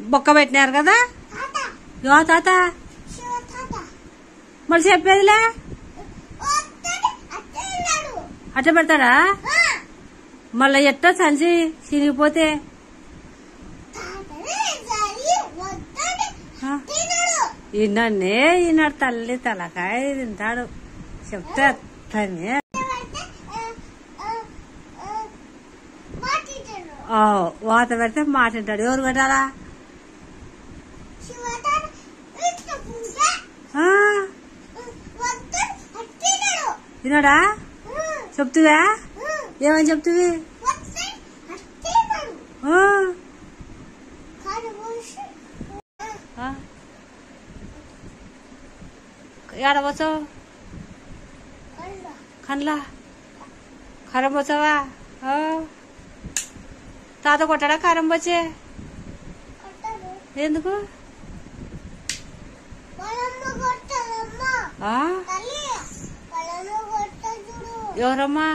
బొక్క పెట్టినారు కదా యో తాత మరి చెప్పేదిలే అట్లా పెడతాడా మళ్ళా ఎట్టో సంచి చిరిగిపోతే ఈయనన్నే ఈనాడు తల్లి తలకాయ తింటాడు చెప్తే అత్తనే వాత పెడితే మాట తింటాడు ఎవరు పెట్టాలా విన్నాడా చెప్తువా ఏమని చెప్తువి ఏడ పోతావు కండ్లా కారం పోతావా తాత కొట్టాడా కారం పోచే ఎందుకు ఎవరమ్మా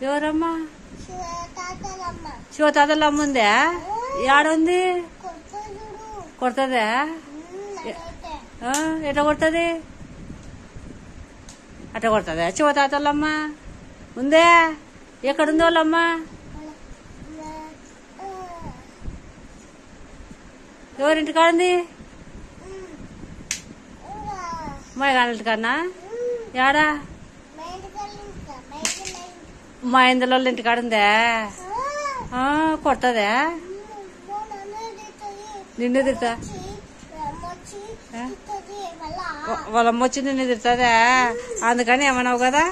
ఎవరమ్మా శివతాతల అమ్మ ఉందా ఏడుంది కొడుతుందా ఎట్లా కొడుతుంది అట్లా కొడుతుందా శివతాతలమ్మ ఉందే ఎక్కడుంది వాళ్ళమ్మ ఎవరింటి కాడుంది మా ఇంటి కన్నా ఏడా మా ఇందులో ఇంటి కాడుందా కొడుతుందా నిన్ను తిడతా వాళ్ళమ్మ వచ్చి నిన్ను తిడుతుందా అందుకని ఏమన్నావు కదా